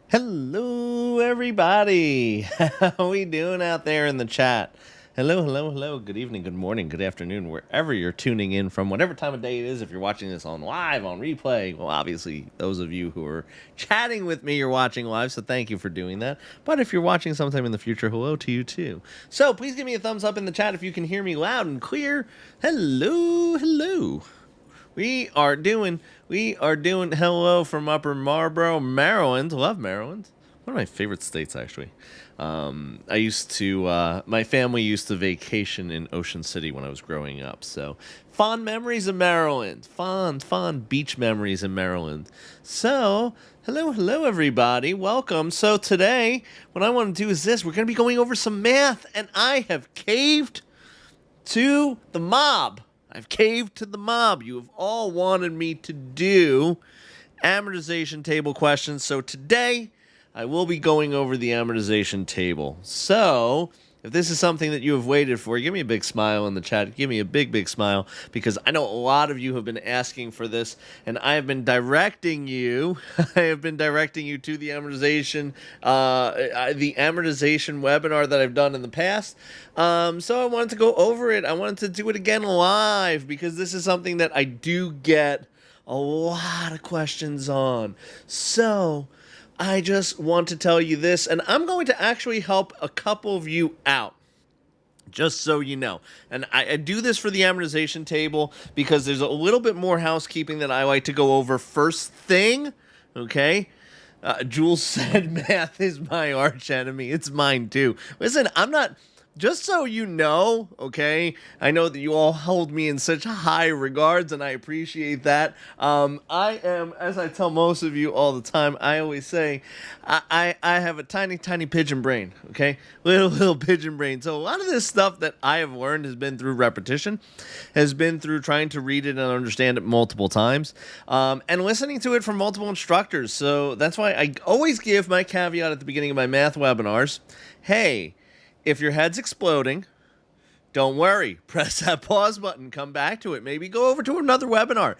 Hello, everybody. How we doing out there in the chat? Hello, hello, hello. Good evening, good morning, good afternoon, wherever you're tuning in from, whatever time of day it is. If you're watching this on live, on replay, well, obviously, those of you who are chatting with me, you're watching live, so thank you for doing that. But if you're watching sometime in the future, hello to you too. So please give me a thumbs up in the chat if you can hear me loud and clear. Hello, hello. We are doing hello from Upper Marlboro, Maryland. Love Maryland. One of my favorite states, actually. My family used to vacation in Ocean City when I was growing up. So, fond memories of Maryland. Fond beach memories in Maryland. So, hello, everybody. Welcome. So, today, what I want to do is this. We're going to be going over some math, and I have caved to the mob. I've caved to the mob. You have all wanted me to do amortization table questions. So today, I will be going over the amortization table. So, if this is something that you have waited for, give me a big smile in the chat. Give me a big smile, because I know a lot of you have been asking for this, and I have been directing you. I have been directing you to the amortization webinar that I've done in the past. So I wanted to go over it. I wanted to do it again live, because this is something that I do get a lot of questions on. So I just want to tell you this, and I'm going to actually help a couple of you out, just so you know. And I do this for the amortization table because there's a little bit more housekeeping that I like to go over first thing, okay? Jules said math is my arch enemy. It's mine too. Listen, I'm not... Just so you know, okay, I know that you all hold me in such high regards, and I appreciate that. I am, as I tell most of you all the time, I always say, I have a tiny pigeon brain, okay? Little pigeon brain. So a lot of this stuff that I have learned has been through repetition, has been through trying to read it and understand it multiple times, and listening to it from multiple instructors. So that's why I always give my caveat at the beginning of my math webinars. Hey, if your head's exploding, don't worry. Press that pause button. Come back to it. Maybe go over to another webinar.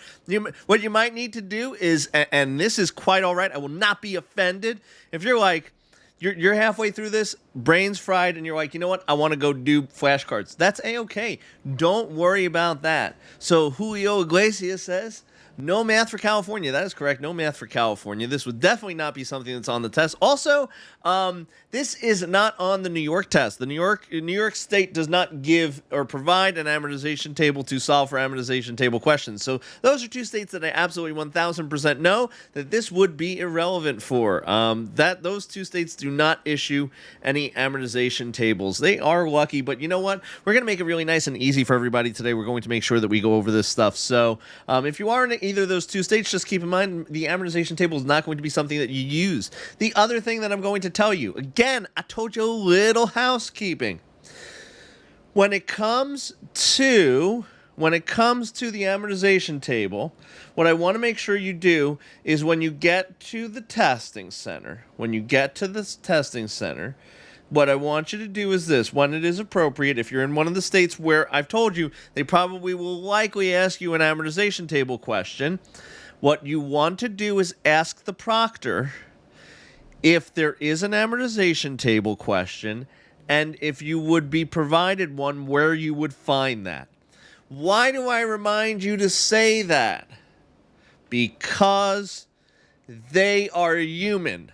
What you might need to do is, and this is quite all right, I will not be offended. If you're like, you're halfway through this, brain's fried, and you're like, you know what, I want to go do flashcards. That's A-okay. Don't worry about that. So Julio Iglesias says, no math for California. That is correct. No math for California. This would definitely not be something that's on the test. Also, this is not on the New York test. The New York State does not give or provide an amortization table to solve for amortization table questions. So those are two states that I absolutely 1,000% know that this would be irrelevant for. Those two states do not issue any amortization tables. They are lucky, but you know what? We're going to make it really nice and easy for everybody today. We're going to make sure that we go over this stuff. So if you are in either of those two states, just keep in mind the amortization table is not going to be something that you use. The other thing that I'm going to tell you, again, I told you a little housekeeping. When it comes to the amortization table, what I want to make sure you do is when you get to the testing center, what I want you to do is this, when it is appropriate, if you're in one of the states where I've told you they probably will likely ask you an amortization table question, what you want to do is ask the proctor if there is an amortization table question and if you would be provided one, where you would find that. Why do I remind you to say that? Because they are human.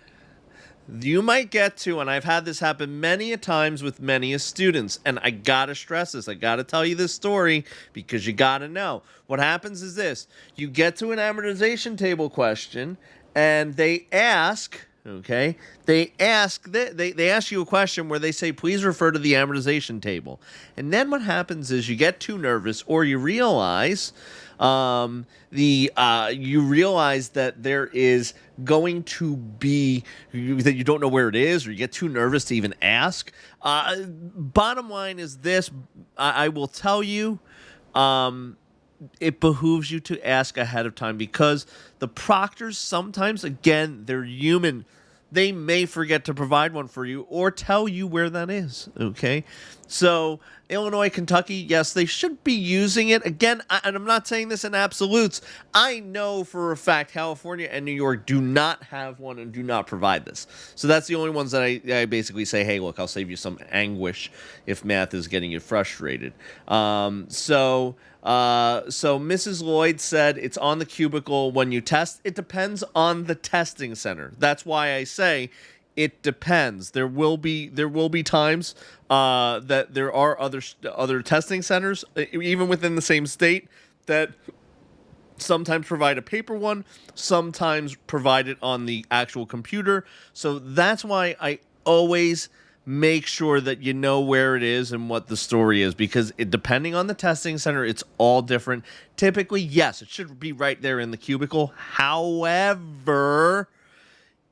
You might get to, and I've had this happen many a times with many a students, and I gotta stress this, I gotta tell you this story because you gotta know. What happens is this, you get to an amortization table question, and they ask, okay, they ask you a question where they say, please refer to the amortization table. And then what happens is you get too nervous, or you realize you realize that there is going to be that you don't know where it is, or you get too nervous to even ask. Bottom line is this: I will tell you, it behooves you to ask ahead of time, because the proctors sometimes, again, they're human. They may forget to provide one for you or tell you where that is, okay? So Illinois, Kentucky, yes, they should be using it. Again, and I'm not saying this in absolutes. I know for a fact California and New York do not have one and do not provide this. So that's the only ones that I basically say, hey, look, I'll save you some anguish if math is getting you frustrated. So Mrs. Lloyd said it's on the cubicle when you test. It depends on the testing center. That's why I say it depends. There will be times that there are other testing centers, even within the same state, that sometimes provide a paper one, sometimes provide it on the actual computer. So that's why I always make sure that you know where it is and what the story is, because depending on the testing center, it's all different. Typically, yes, it should be right there in the cubicle. However,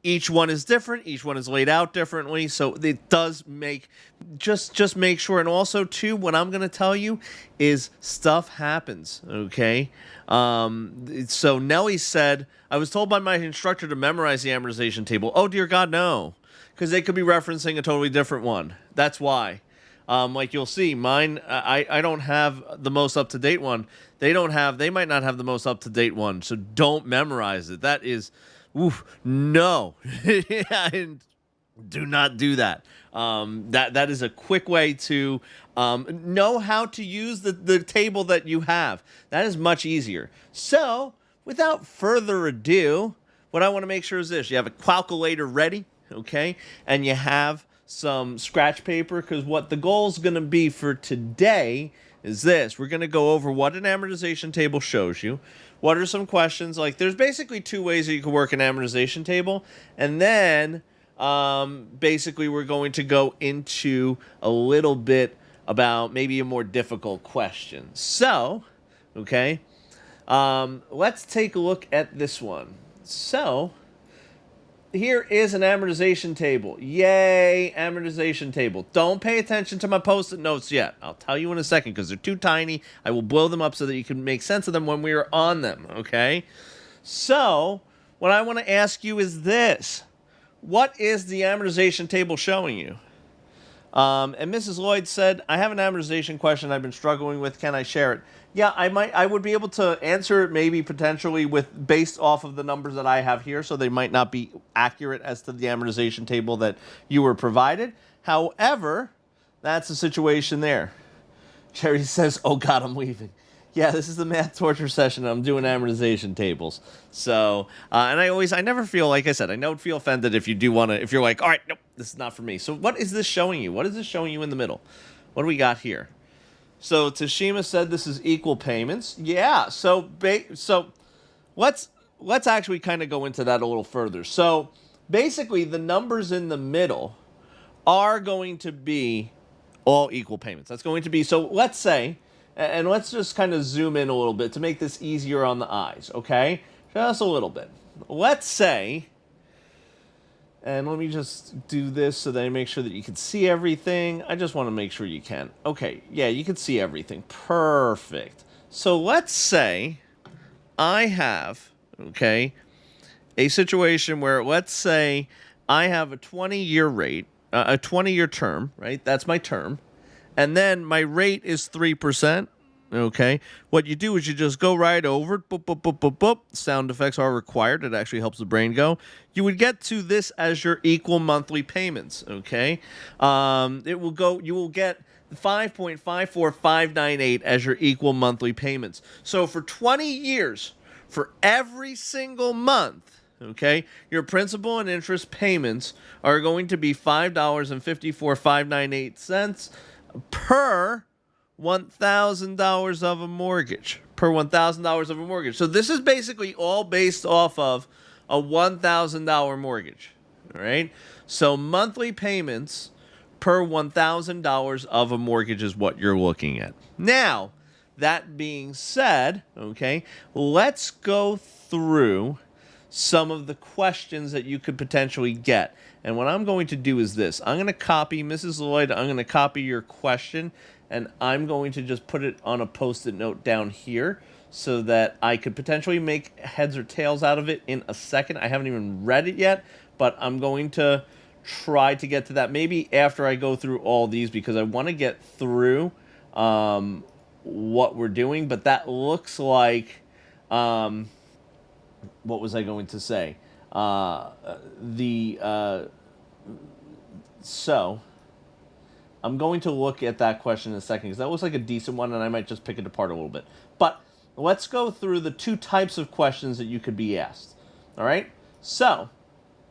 each one is different. Each one is laid out differently. So it does make, just make sure. And also, too, what I'm going to tell you is stuff happens, okay? So Nellie said, I was told by my instructor to memorize the amortization table. Oh, dear God, no. Because they could be referencing a totally different one. That's why. Like you'll see, mine, I don't have the most up-to-date one. They might not have the most up-to-date one. So don't memorize it. That is... Oof, no. Do not do that. That is a quick way to know how to use the table that you have. That is much easier. So, without further ado, what I want to make sure is this. You have a calculator ready, okay? And you have some scratch paper, because what the goal is going to be for today is this. We're going to go over what an amortization table shows you. What are some questions? Like, there's basically two ways that you can work an amortization table. And then, basically, we're going to go into a little bit about maybe a more difficult question. So, okay, let's take a look at this one. So, here is an amortization table. Yay, amortization table. Don't pay attention to my post-it notes yet. I'll tell you in a second because they're too tiny. I will blow them up so that you can make sense of them when we are on them, okay? So, what I want to ask you is this. What is the amortization table showing you? And Mrs. Lloyd said, I have an amortization question I've been struggling with. Can I share it? Yeah, I would be able to answer it maybe potentially based off of the numbers that I have here, so they might not be accurate as to the amortization table that you were provided. However, that's the situation there. Jerry says, oh God, I'm leaving. Yeah, this is the math torture session. I'm doing amortization tables. So, and I never feel, like I said, I don't feel offended if you're like, all right, nope, this is not for me. So what is this showing you? What is this showing you in the middle? What do we got here? So Tashima said this is equal payments. Yeah, so let's actually kind of go into that a little further. So basically, the numbers in the middle are going to be all equal payments. That's going to be, so let's say, and let's just kind of zoom in a little bit to make this easier on the eyes, okay? Just a little bit. Let's say, and let me just do this so that I make sure that you can see everything. I just want to make sure you can. Okay, yeah, you can see everything. Perfect. So let's say I have, okay, a situation where, let's say I have a 20-year rate, a 20-year term, right? That's my term. And then my rate is 3%. Okay, what you do is you just go right over it. Boop, boop, boop, boop, boop. Sound effects are required. It actually helps the brain go. You would get to this as your equal monthly payments. Okay, you will get 5.54598 as your equal monthly payments. So for 20 years, for every single month, okay, your principal and interest payments are going to be $5.54598 per $1,000 of a mortgage. So this is basically all based off of a $1,000 mortgage. All right. So monthly payments per $1,000 of a mortgage is what you're looking at. Now, that being said, okay, let's go through some of the questions that you could potentially get. And what I'm going to do is this. I'm going to copy, Mrs. Lloyd, I'm going to copy your question, and I'm going to just put it on a post-it note down here so that I could potentially make heads or tails out of it in a second. I haven't even read it yet, but I'm going to try to get to that maybe after I go through all these, because I want to get through what we're doing. But that looks like, what was I going to say? So I'm going to look at that question in a second, because that looks like a decent one, and I might just pick it apart a little bit. But let's go through the two types of questions that you could be asked. All right? So,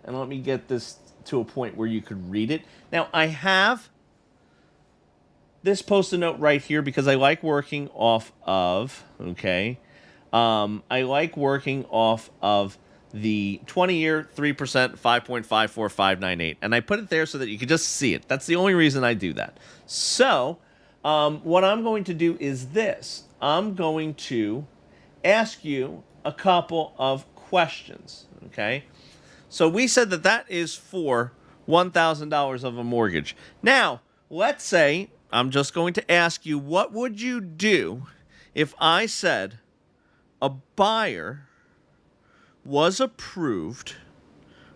and let me get this to a point where you could read it. Now, I have this Post-it note right here because I like working off of, okay? I like working off of the 20-year, 3%, 5.54598. And I put it there so that you can just see it. That's the only reason I do that. So, what I'm going to do is this. I'm going to ask you a couple of questions, okay? So we said that that is for $1,000 of a mortgage. Now, let's say I'm just going to ask you, what would you do if I said a buyer was approved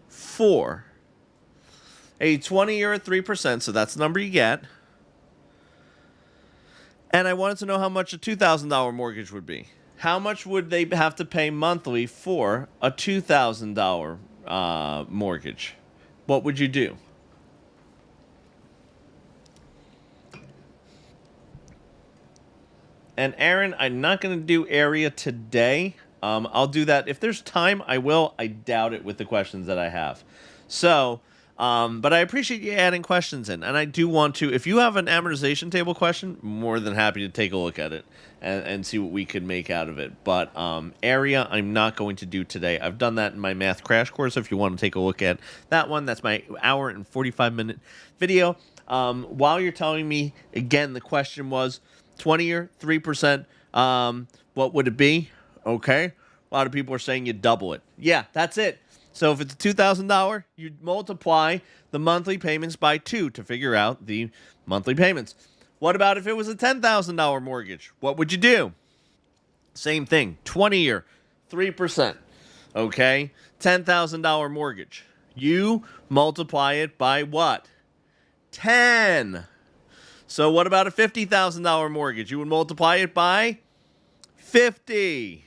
for a 20-year at 3%, so that's the number you get, and I wanted to know how much a $2,000 mortgage would be? How much would they have to pay monthly for a $2,000 mortgage? What would you do? And Aaron, I'm not going to do area today. I'll do that. If there's time, I will. I doubt it with the questions that I have. So, but I appreciate you adding questions in. And I do want to, if you have an amortization table question, more than happy to take a look at it and see what we could make out of it. But area, I'm not going to do today. I've done that in my math crash course. If you want to take a look at that one, that's my hour and 45-minute video. While you're telling me, again, the question was 20-year, 3%, what would it be? Okay. A lot of people are saying you double it. Yeah, that's it. So if it's $2,000, you multiply the monthly payments by 2 to figure out the monthly payments. What about if it was a $10,000 mortgage? What would you do? Same thing. 20-year, 3%. Okay? $10,000 mortgage. You multiply it by what? 10. So what about a $50,000 mortgage? You would multiply it by 50.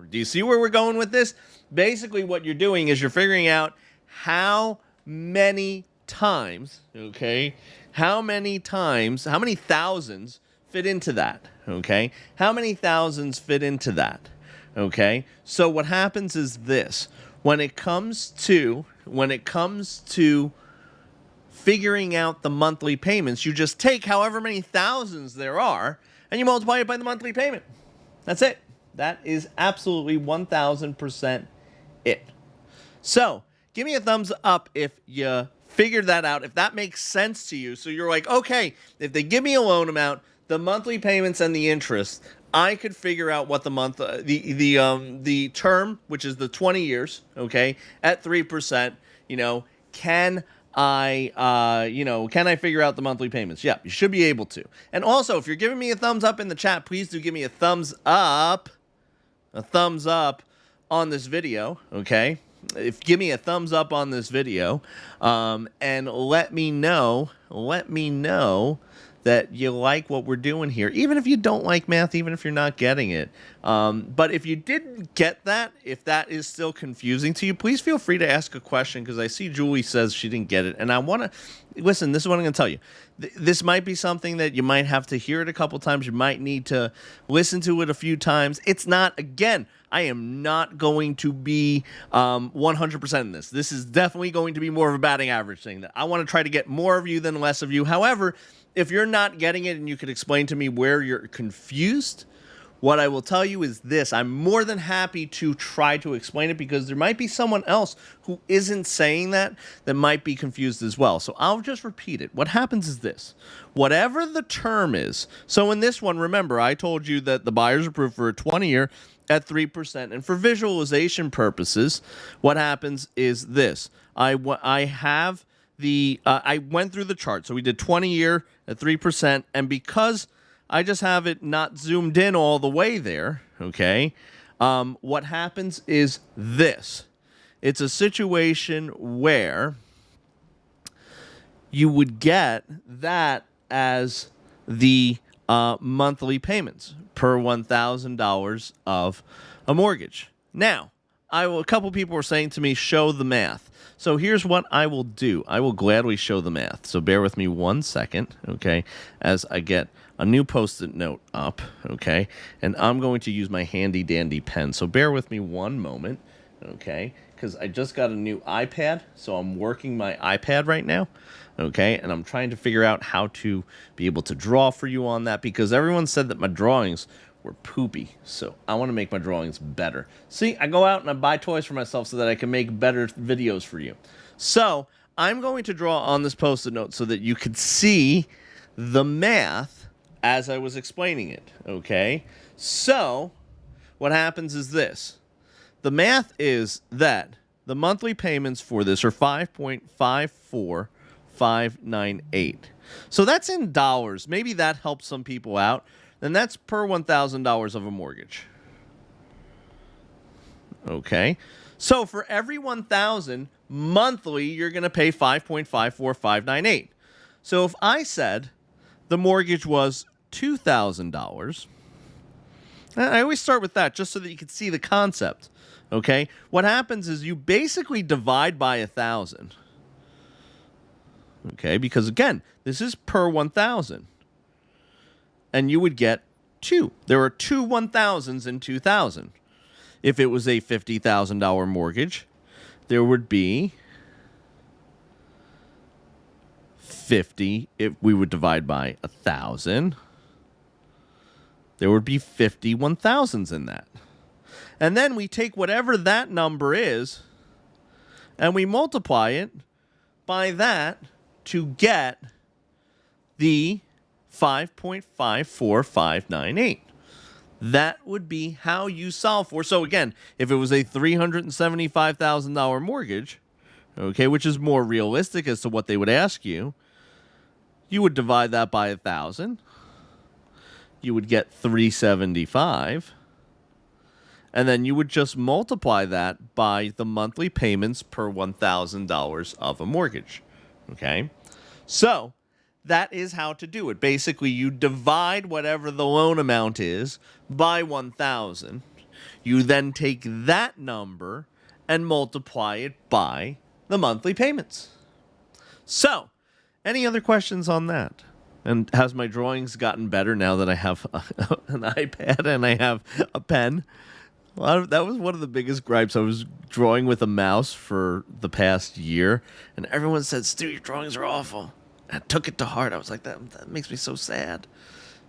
Do you see where we're going with this? Basically, what you're doing is you're figuring out how many times, okay, how many thousands fit into that, okay? How many thousands fit into that, okay? So what happens is this. When it comes to figuring out the monthly payments, you just take however many thousands there are and you multiply it by the monthly payment. That's it. That is absolutely 1,000% it. So, give me a thumbs up if you figured that out, if that makes sense to you. So you're like, okay, if they give me a loan amount, the monthly payments and the interest, I could figure out what the month, the term, which is the 20 years, okay, at 3%, can I figure out the monthly payments? Yeah, you should be able to. And also, if you're giving me a thumbs up in the chat, please do give me a thumbs up on this video, okay? Give me a thumbs up on this video, and let me know that you like what we're doing here, even if you don't like math, even if you're not getting it. But if you didn't get that, if that is still confusing to you, please feel free to ask a question, because I see Julie says she didn't get it. And I want to, listen, this is what I'm going to tell you. This might be something that you might have to hear it a couple times. You might need to listen to it a few times. It's not, again, I am not going to be 100% in this. This is definitely going to be more of a batting average thing. That I want to try to get more of you than less of you. However, if you're not getting it and you could explain to me where you're confused, what I will tell you is this. I'm more than happy to try to explain it, because there might be someone else who isn't saying that might be confused as well. So I'll just repeat it. What happens is this. Whatever the term is, so in this one, remember, I told you that the buyer's approved for a 20-year at 3%. And for visualization purposes, what happens is this. I went through the chart. So we did 20-year at 3%. And because I just have it not zoomed in all the way there, okay, what happens is this. It's a situation where you would get that as the monthly payments per $1,000 of a mortgage. Now, a couple people were saying to me, show the math. So here's what I will do. I will gladly show the math. So bear with me 1 second, okay, as I get a new Post-it note up, okay, and I'm going to use my handy dandy pen. So bear with me one moment, okay, because I just got a new iPad, so I'm working my iPad right now, okay, and I'm trying to figure out how to be able to draw for you on that, because everyone said that my drawings were poopy, so I want to make my drawings better. See, I go out and I buy toys for myself so that I can make better videos for you. So I'm going to draw on this Post-it note so that you could see the math as I was explaining it, okay? So what happens is this. The math is that the monthly payments for this are 5.54598. So that's in dollars. Maybe that helps some people out. Then that's per $1,000 of a mortgage. Okay. So for every $1,000 monthly, you're going to pay 5.54598. So if I said the mortgage was $2,000, I always start with that just so that you can see the concept. Okay. What happens is you basically divide by 1,000. Okay. Because again, this is per 1,000. And you would get 2. There are 2 1,000s in 2,000. If it was a $50,000 mortgage, there would be 50. If we would divide by 1,000, there would be 50 1,000s in that. And then we take whatever that number is and we multiply it by that to get the 5.54598. That would be how you solve for. So again, if it was a $375,000 mortgage, okay, which is more realistic as to what they would ask you, you would divide that by 1,000. You would get 375, and then you would just multiply that by the monthly payments per $1,000 of a mortgage. Okay, so that is how to do it. Basically, you divide whatever the loan amount is by 1,000. You then take that number and multiply it by the monthly payments. So, any other questions on that? And has my drawings gotten better now that I have an iPad and I have a pen? That was one of the biggest gripes. I was drawing with a mouse for the past year, and everyone said, "Stu, your drawings are awful." I took it to heart. I was like, that makes me so sad.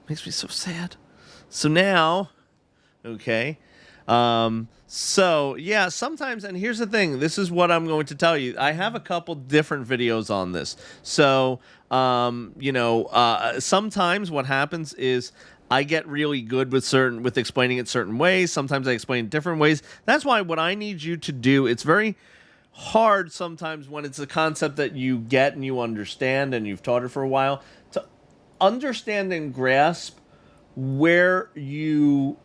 Makes me so sad. So now, okay. So yeah, sometimes, and here's the thing, this is what I'm going to tell you. I have a couple different videos on this. So, sometimes what happens is I get really good with explaining it certain ways. Sometimes I explain it different ways. That's why what I need you to do, it's very hard sometimes when it's a concept that you get and you understand and you've taught it for a while, to understand and grasp where you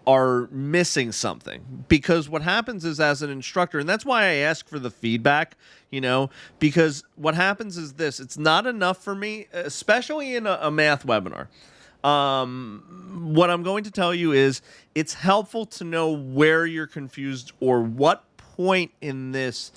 are missing something. Because what happens is, as an instructor, and that's why I ask for the feedback, because what happens is this: it's not enough for me, especially in a math webinar. What I'm going to tell you is it's helpful to know where you're confused or what point in this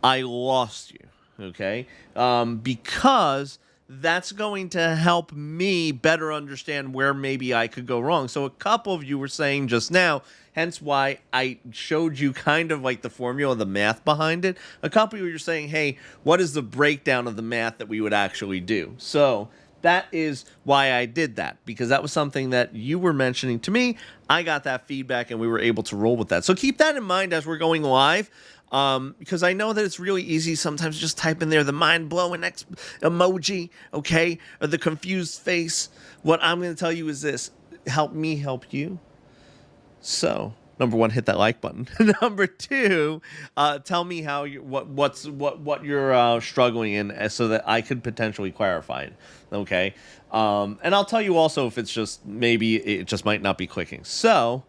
I lost you, okay? Because that's going to help me better understand where maybe I could go wrong. So a couple of you were saying just now, hence why I showed you kind of like the formula, the math behind it. A couple of you were saying, hey, what is the breakdown of the math that we would actually do? So that is why I did that, because that was something that you were mentioning to me. I got that feedback and we were able to roll with that. So keep that in mind as we're going live, because I know that it's really easy sometimes to just type in there the mind-blowing emoji, okay, or the confused face. What I'm going to tell you is this: help me help you. So, number one, hit that like button. Number two, tell me how what you're struggling in, so that I could potentially clarify it. Okay, and I'll tell you also if it's just maybe it just might not be clicking. So,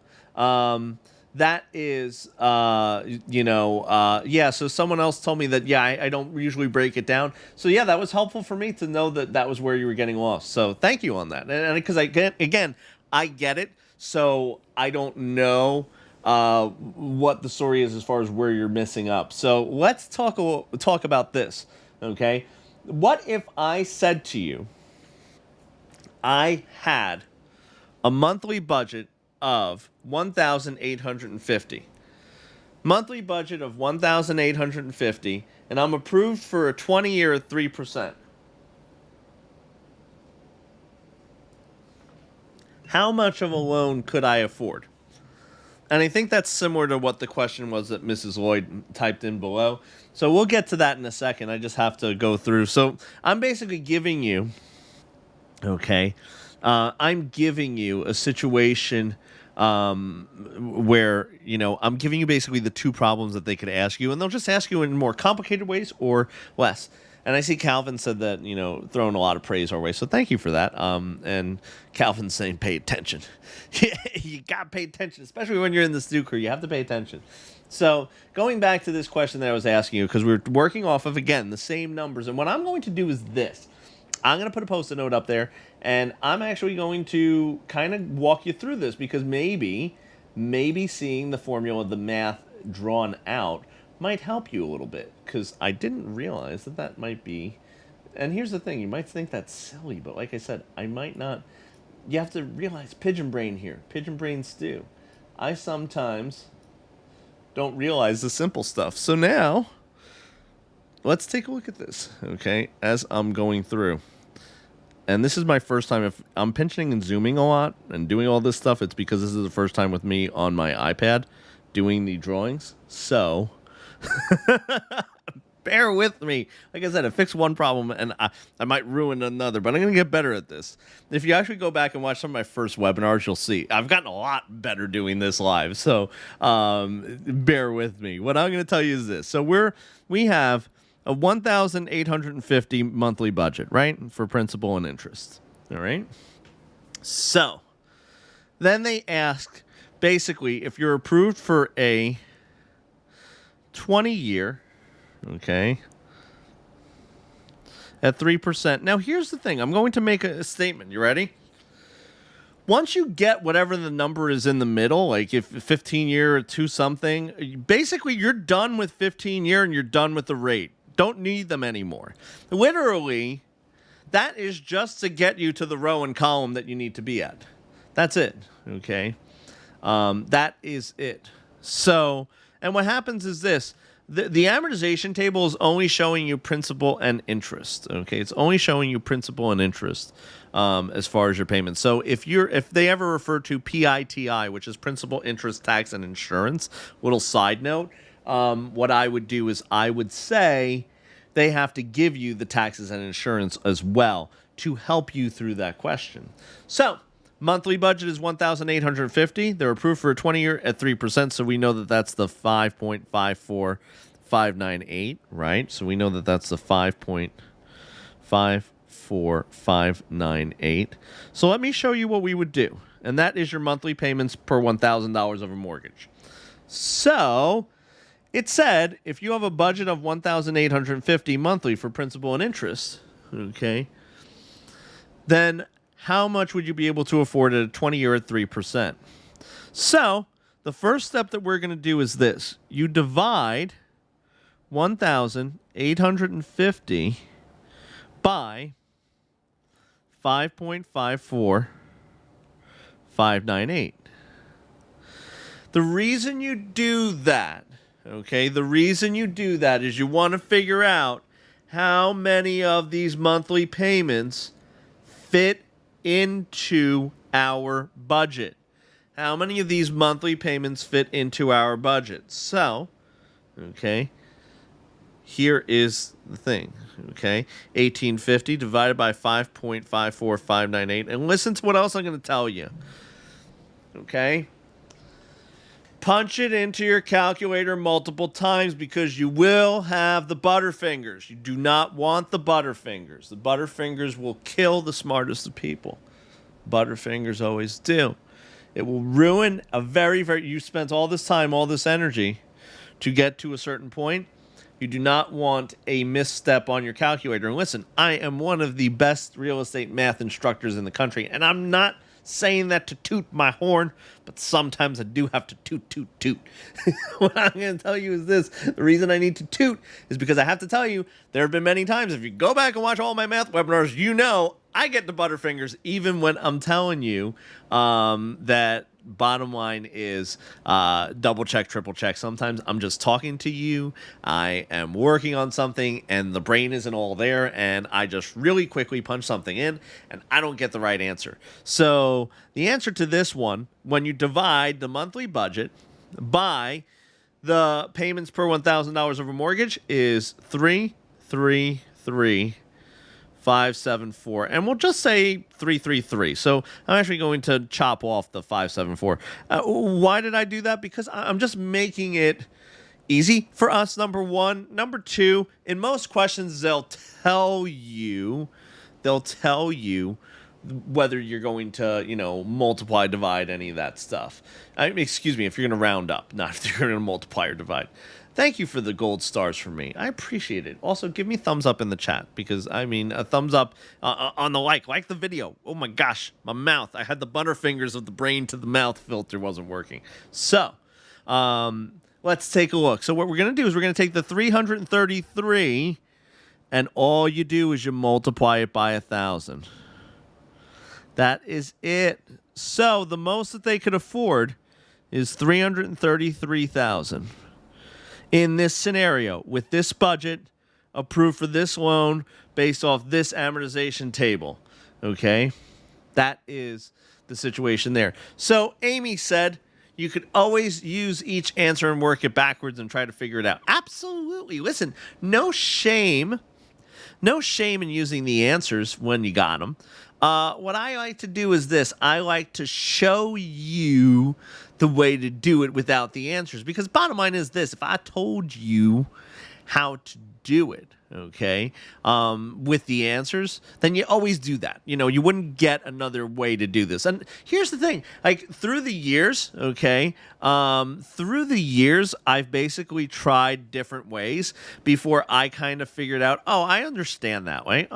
that is, yeah. So someone else told me that, yeah, I don't usually break it down. So yeah, that was helpful for me to know that that was where you were getting lost. So thank you on that. And because I get, again, I get it. So I don't know what the story is as far as where you're missing up. So let's talk about this. Okay. What if I said to you, I had a monthly budget of 1,850. Monthly budget of 1,850, and I'm approved for a 20-year at 3%. How much of a loan could I afford? And I think that's similar to what the question was that Mrs. Lloyd typed in below. So we'll get to that in a second. I just have to go through. So I'm basically giving you, okay, I'm giving you a situation where, I'm giving you basically the two problems that they could ask you, and they'll just ask you in more complicated ways or less. And I see Calvin said that, throwing a lot of praise our way. So thank you for that. And Calvin's saying pay attention. You got to pay attention, especially when you're in the Stu Crew. You have to pay attention. So going back to this question that I was asking you, because we're working off of, again, the same numbers. And what I'm going to do is this. I'm going to put a Post-it note up there, and I'm actually going to kind of walk you through this, because maybe seeing the formula, the math drawn out might help you a little bit, because I didn't realize that might be. And here's the thing, you might think that's silly, but like I said, I might not. You have to realize pigeon brain here, pigeon brain stew. I sometimes don't realize the simple stuff. So now, let's take a look at this, okay, as I'm going through. And this is my first time. If I'm pinching and zooming a lot and doing all this stuff, it's because this is the first time with me on my iPad doing the drawings. So bear with me. Like I said, I fixed one problem and I might ruin another, but I'm going to get better at this. If you actually go back and watch some of my first webinars, you'll see I've gotten a lot better doing this live. So bear with me. What I'm going to tell you is this. So we have a 1,850 monthly budget, right? For principal and interest. All right. So then they ask, basically, if you're approved for a 20-year, okay, at 3%. Now, here's the thing. I'm going to make a statement. You ready? Once you get whatever the number is in the middle, like if 15-year or 2-something, basically you're done with 15-year and you're done with the rate. Don't need them anymore. Literally, that is just to get you to the row and column that you need to be at. That's it, okay? That is it. So, and what happens is this. The amortization table is only showing you principal and interest, okay? It's only showing you principal and interest as far as your payments. So if they ever refer to PITI, which is principal, interest, tax, and insurance, little side note, what I would do is I would say they have to give you the taxes and insurance as well to help you through that question. So monthly budget is 1,850. They're approved for a 20-year at 3%, so we know that that's the 5.54598, right? So we know that that's the 5.54598. So let me show you what we would do, and that is your monthly payments per $1,000 of a mortgage. So it said if you have a budget of 1,850 monthly for principal and interest, okay, then how much would you be able to afford at a 20-year at 3%? So the first step that we're going to do is this. You divide 1,850 by 5.54598. The reason you do that, okay, the reason you do that is you want to figure out how many of these monthly payments fit into our budget. How many of these monthly payments fit into our budget? So, okay, here is the thing, okay? 1850 divided by 5.54598. And listen to what else I'm going to tell you, okay? Punch it into your calculator multiple times because you will have the butterfingers. You do not want the butterfingers. The butterfingers will kill the smartest of people. Butterfingers always do. It will ruin a you spent all this time, all this energy to get to a certain point. You do not want a misstep on your calculator. And listen, I am one of the best real estate math instructors in the country, and I'm not saying that to toot my horn, but sometimes I do have to toot. What I'm going to tell you is this. The reason I need to toot is because I have to tell you, there have been many times, if you go back and watch all my math webinars, you know I get the butterfingers even when I'm telling you that bottom line is double check, triple check. Sometimes I'm just talking to you. I am working on something and the brain isn't all there, and I just really quickly punch something in and I don't get the right answer. So the answer to this one, when you divide the monthly budget by the payments per $1,000 of a mortgage, is 333,574, and we'll just say 333. So I'm actually going to chop off the 574. Why did I do that? Because I'm just making it easy for us, number one. Number two, in most questions, they'll tell you whether you're going to, multiply, divide, any of that stuff. Excuse me, if you're going to round up, not if you're going to multiply or divide. Thank you for the gold stars for me. I appreciate it. Also, give me thumbs up in the chat because, a thumbs up on the like the video. Oh my gosh, my mouth. I had the butterfingers of the brain to the mouth filter wasn't working. So, let's take a look. So what we're going to do is we're going to take the 333 and all you do is you multiply it by 1,000. That is it. So the most that they could afford is 333,000. In this scenario, with this budget, approved for this loan based off this amortization table, okay? That is the situation there. So Amy said you could always use each answer and work it backwards and try to figure it out. Absolutely. Listen, no shame in using the answers when you got them. What I like to do is this. I like to show you the way to do it without the answers. Because bottom line is this. If I told you how to do it, okay, with the answers, then you always do that. You wouldn't get another way to do this. And here's the thing. Through the years, okay, I've basically tried different ways before I kind of figured out, oh, I understand that way.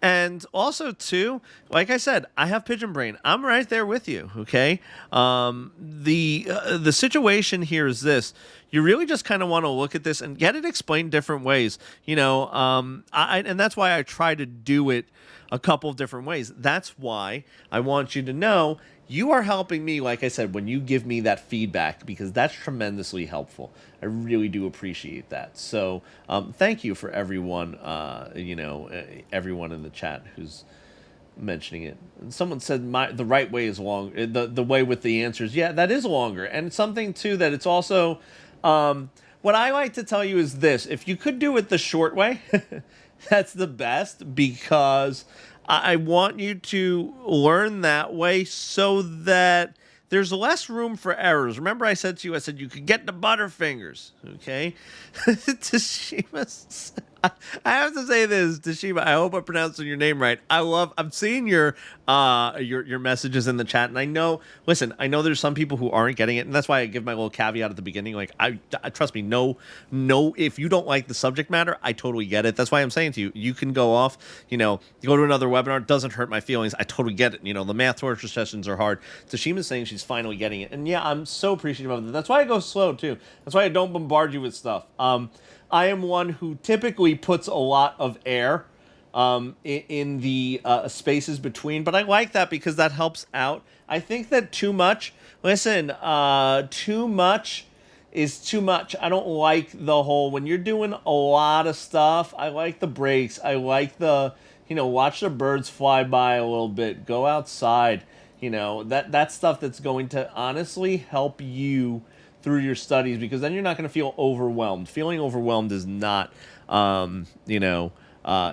And also, too, like I said, I have pigeon brain. I'm right there with you, okay? The situation here is this. You really just kind of want to look at this and get it explained different ways. And that's why I try to do it a couple of different ways. That's why I want you to know you are helping me, like I said, when you give me that feedback, because that's tremendously helpful. I really do appreciate that. So thank you for everyone, everyone in the chat who's mentioning it. And someone said the right way is long. The way with the answers, yeah, that is longer. And something, too, that it's also... what I like to tell you is this. If you could do it the short way, that's the best, because I want you to learn that way so that there's less room for errors. Remember I said to you, you could get the butterfingers, okay? Tashima's... I have to say this, Tashima. I hope I'm pronouncing your name right. I'm seeing your messages in the chat, and I know there's some people who aren't getting it, and that's why I give my little caveat at the beginning. I trust me, no, if you don't like the subject matter, I totally get it. That's why I'm saying to you, you can go off, go to another webinar. It doesn't hurt my feelings. I totally get it. The math torture sessions are hard. Tashima's saying she's finally getting it, and yeah, I'm so appreciative of it. That's why I go slow too. That's why I don't bombard you with stuff. I am one who typically puts a lot of air in the spaces between, but I like that because that helps out. I think that too much is too much. I don't like the whole, when you're doing a lot of stuff, I like the breaks. I like the, watch the birds fly by a little bit, go outside, that stuff that's going to honestly help you through your studies, because then you're not going to feel overwhelmed. Feeling overwhelmed is not,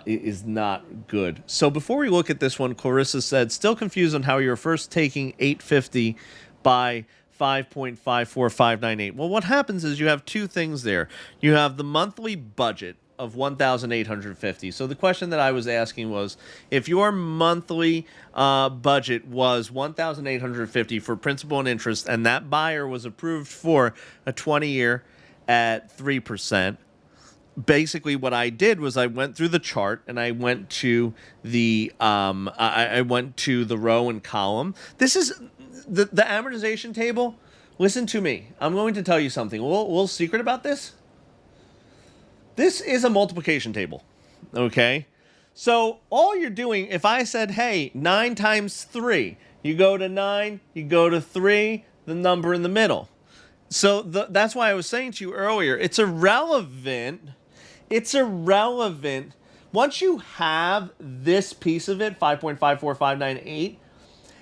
is not good. So before we look at this one, Clarissa said, still confused on how you're first taking 850 by 5.54598. Well, what happens is you have two things there. You have the monthly budget, of 1,850. So the question that I was asking was, if your monthly budget was 1,850 for principal and interest, and that buyer was approved for a 20-year at 3%, basically what I did was I went through the chart and I went to the I went to the row and column. This is the amortization table. Listen to me. I'm going to tell you something. A little secret about this. This is a multiplication table. Okay? So all you're doing, if I said, hey, 9 times 3, you go to 9, you go to 3, the number in the middle. So that's why I was saying to you earlier, it's irrelevant. It's irrelevant. Once you have this piece of it, 5.54598,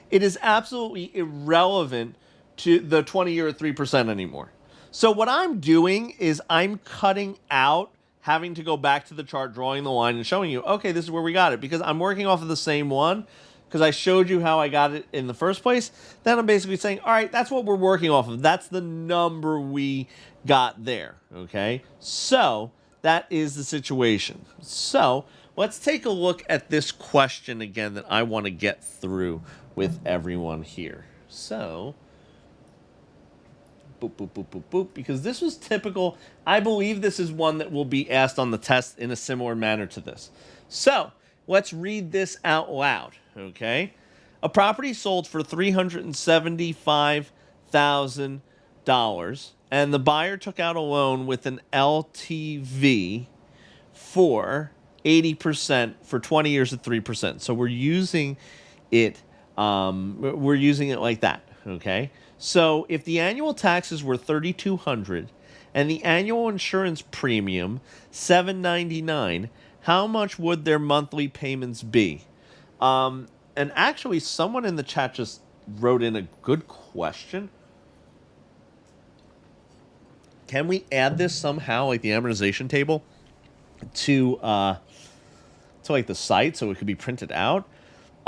it is absolutely irrelevant to the 20-year at 3% anymore. So what I'm doing is I'm cutting out having to go back to the chart, drawing the line, and showing you, okay, this is where we got it, because I'm working off of the same one, because I showed you how I got it in the first place. Then I'm basically saying, all right, that's what we're working off of. That's the number we got there, okay? So that is the situation. So let's take a look at this question again that I want to get through with everyone here. So, boop, boop, boop, boop, boop, because this was typical. I believe this is one that will be asked on the test in a similar manner to this. So let's read this out loud, okay? A property sold for $375,000, and the buyer took out a loan with an LTV for 80% for 20 years at 3%. So we're using it like that, okay? So if the annual taxes were $3,200 and the annual insurance premium $799, how much would their monthly payments be? And actually, someone in the chat just wrote in a good question. Can we add this somehow, like the amortization table, to like the site so it could be printed out?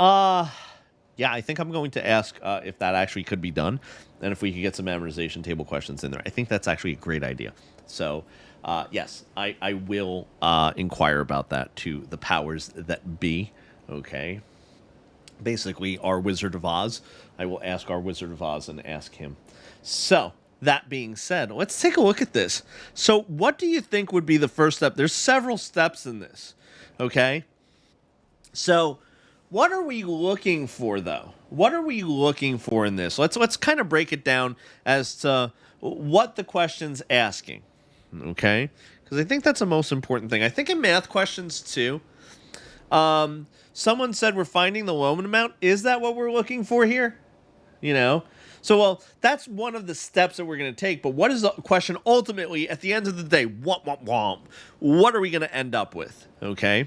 Yeah, I think I'm going to ask if that actually could be done, and if we could get some amortization table questions in there. I think that's actually a great idea. So, yes, I will inquire about that to the powers that be. Okay. Basically, our Wizard of Oz. I will ask our Wizard of Oz and ask him. So, that being said, let's take a look at this. So, what do you think would be the first step? There's several steps in this. Okay. So, what are we looking for, though? What are we looking for in this? Let's kind of break it down as to what the question's asking, okay? Because I think that's the most important thing. I think in math questions, too, someone said we're finding the loan amount. Is that what we're looking for here? You know? So, well, that's one of the steps that we're going to take. But what is the question ultimately, at the end of the day, what are we going to end up with, okay?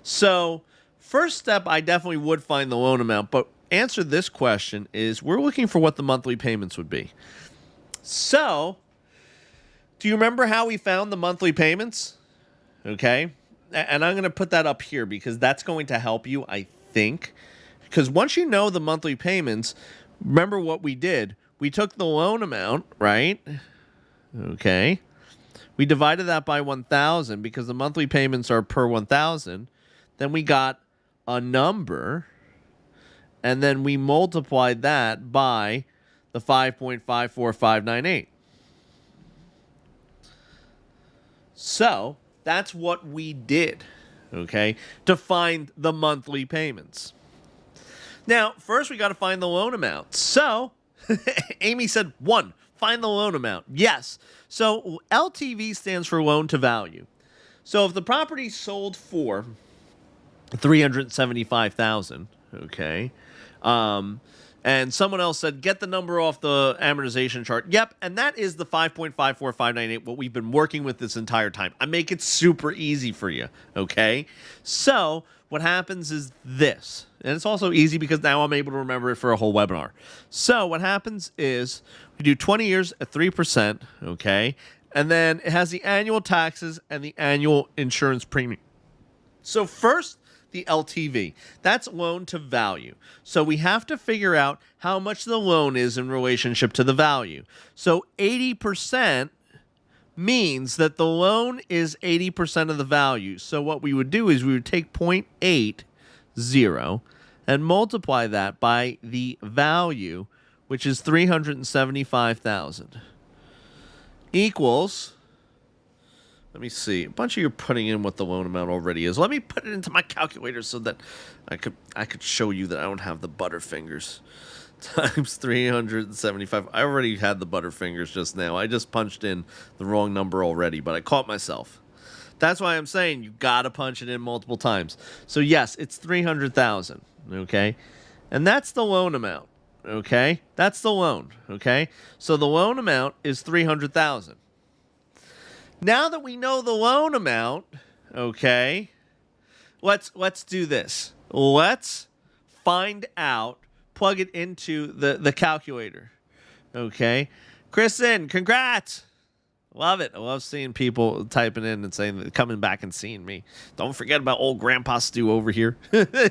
So, first step, I definitely would find the loan amount, but answer this question is we're looking for what the monthly payments would be. So, do you remember how we found the monthly payments? Okay, and I'm going to put that up here because that's going to help you, I think, because once you know the monthly payments, remember what we did. We took the loan amount, right? Okay, we divided that by 1,000 because the monthly payments are per 1,000. Then we got a number, and then we multiplied that by the 5.54598. So that's what we did, okay, to find the monthly payments. Now, first we got to find the loan amount. So Amy said 1, find the loan amount. Yes. So LTV stands for loan to value. So if the property sold for $375,000, okay, and someone else said, get the number off the amortization chart. Yep, and that is the 5.54598, what we've been working with this entire time. I make it super easy for you, okay? So what happens is this, and it's also easy because now I'm able to remember it for a whole webinar. So what happens is we do 20 years at 3%, okay, and then it has the annual taxes and the annual insurance premium. So first, the LTV. That's loan to value. So we have to figure out how much the loan is in relationship to the value. So 80% means that the loan is 80% of the value. So what we would do is we would take 0.80 and multiply that by the value, which is 375,000, equals, let me see, a bunch of you are putting in what the loan amount already is. Let me put it into my calculator so that I could show you that I don't have the butterfingers. Times 375. I already had the butterfingers just now. I just punched in the wrong number already, but I caught myself. That's why I'm saying you gotta punch it in multiple times. So yes, it's 300,000. Okay, and that's the loan amount. Okay, that's the loan. Okay, so the loan amount is 300,000. Now that we know the loan amount, okay, let's do this. Let's find out. Plug it into the calculator. Okay. Kristen, congrats. Love it. I love seeing people typing in and saying, coming back and seeing me. Don't forget about old Grandpa Stu over here.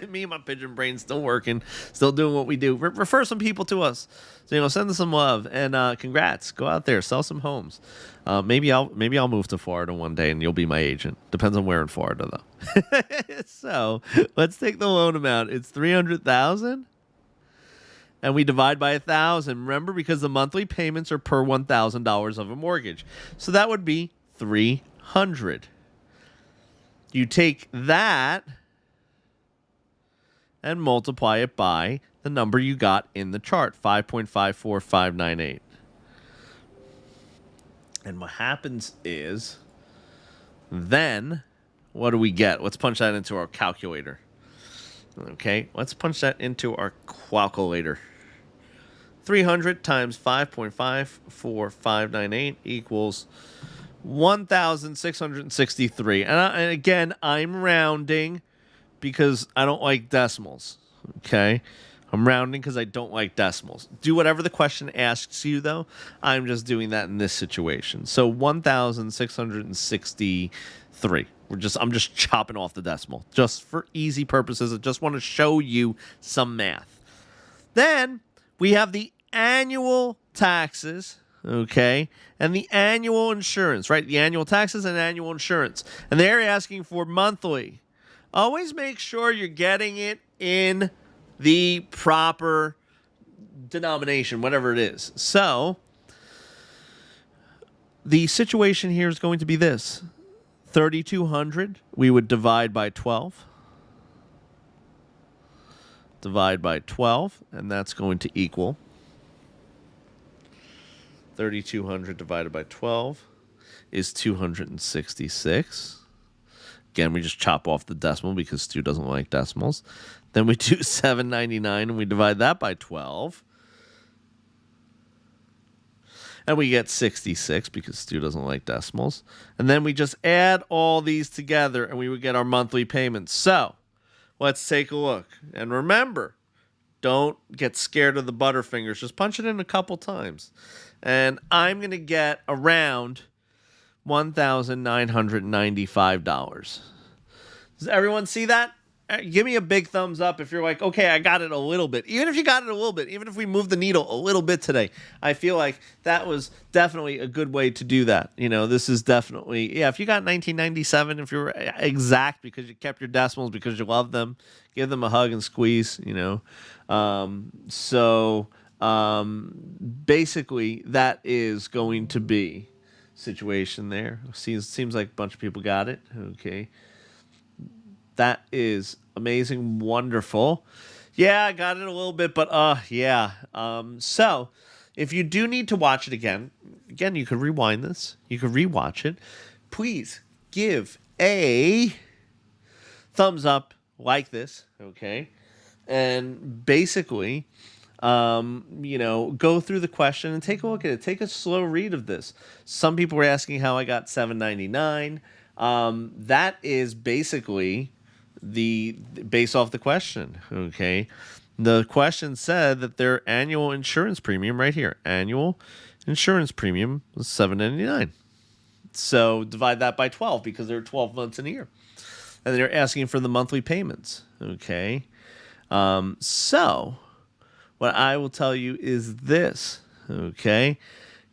Me and my pigeon brain still working, still doing what we do. Refer some people to us. So, send us some love and congrats. Go out there, sell some homes. Maybe I'll move to Florida one day and you'll be my agent. Depends on where in Florida though. So let's take the loan amount. It's 300,000. And we divide by 1,000. Remember, because the monthly payments are per $1,000 of a mortgage. So that would be 300. You take that and multiply it by the number you got in the chart, 5.54598. And what happens is, then, what do we get? Let's punch that into our calculator. Okay, let's punch that into our calculator. 300 times 5.54598 equals 1,663. And again, I'm rounding because I don't like decimals. Okay, I'm rounding because I don't like decimals. Do whatever the question asks you, though. I'm just doing that in this situation. So 1,663. I'm just chopping off the decimal just for easy purposes. I just want to show you some math. Then we have the annual taxes, okay, and the annual insurance, right? The annual taxes and annual insurance. And they're asking for monthly. Always make sure you're getting it in the proper denomination, whatever it is. So the situation here is going to be this. 3,200 we would divide by 12. Divide by 12, and that's going to equal 3,200 divided by 12 is 266. Again, we just chop off the decimal because Stu doesn't like decimals. Then we do 799 and we divide that by 12. And we get 66 because Stu doesn't like decimals. And then we just add all these together and we would get our monthly payments. So let's take a look. And remember, don't get scared of the butterfingers. Just punch it in a couple times. And I'm going to get around $1,995. Does everyone see that? Give me a big thumbs up if you're like, okay, I got it a little bit. Even if you got it a little bit, even if we moved the needle a little bit today, I feel like that was definitely a good way to do that. This is definitely, if you got 1997, if you're exact because you kept your decimals because you love them, give them a hug and squeeze, basically that is going to be situation there. Seems like a bunch of people got it. Okay. That is amazing, wonderful. Yeah, I got it a little bit, but yeah. So if you do need to watch it again, you could rewind this. You could rewatch it. Please give a thumbs up like this, okay? And basically, go through the question and take a look at it. Take a slow read of this. Some people were asking how I got $7.99. That is basically based off the question, okay? The question said that their annual insurance premium right here, annual insurance premium was $7.99. So divide that by 12 because there are 12 months in a year. And they're asking for the monthly payments, okay? So what I will tell you is this, okay?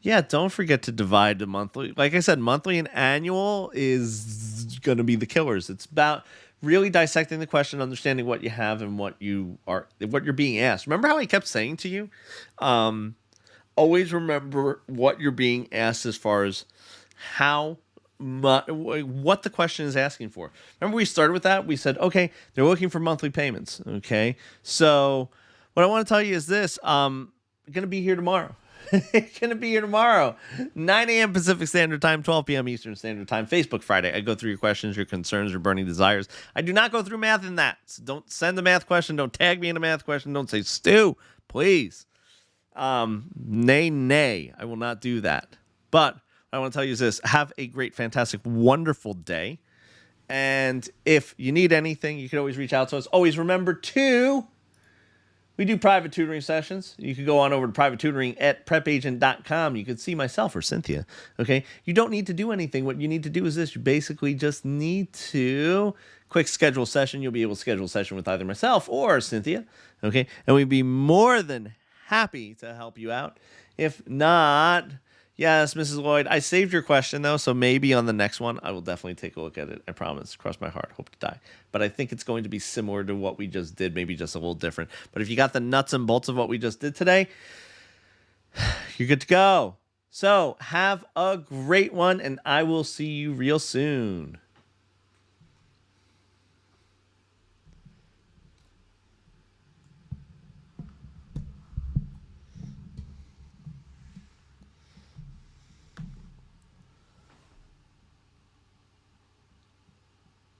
Yeah, don't forget to divide the monthly. Like I said, monthly and annual is going to be the killers. It's about really dissecting the question, understanding what you have and what you're being asked. Remember how I kept saying to you, um, always remember what you're being asked as far as how what the question is asking for. Remember we started with that? We said, okay, they're looking for monthly payments. Okay. So what I want to tell you is this, I'm going to be here tomorrow. Going to be here tomorrow, 9 a.m. Pacific Standard Time, 12 p.m. Eastern Standard Time. Facebook Friday. I go through your questions, your concerns, your burning desires. I do not go through math in that. So don't send a math question. Don't tag me in a math question. Don't say, Stu, please. Nay. I will not do that. But what I want to tell you is this. Have a great, fantastic, wonderful day. And if you need anything, you can always reach out to us. Always remember to... We do private tutoring sessions. You can go on over to private tutoring at prepagent.com. You can see myself or Cynthia. Okay. You don't need to do anything. What you need to do is this. You basically just need to quick schedule session. You'll be able to schedule a session with either myself or Cynthia. Okay. And we'd be more than happy to help you out. If not, yes, Mrs. Lloyd, I saved your question though. So maybe on the next one, I will definitely take a look at it. I promise. Cross my heart. Hope to die. But I think it's going to be similar to what we just did, maybe just a little different. But if you got the nuts and bolts of what we just did today, you're good to go. So have a great one, and I will see you real soon.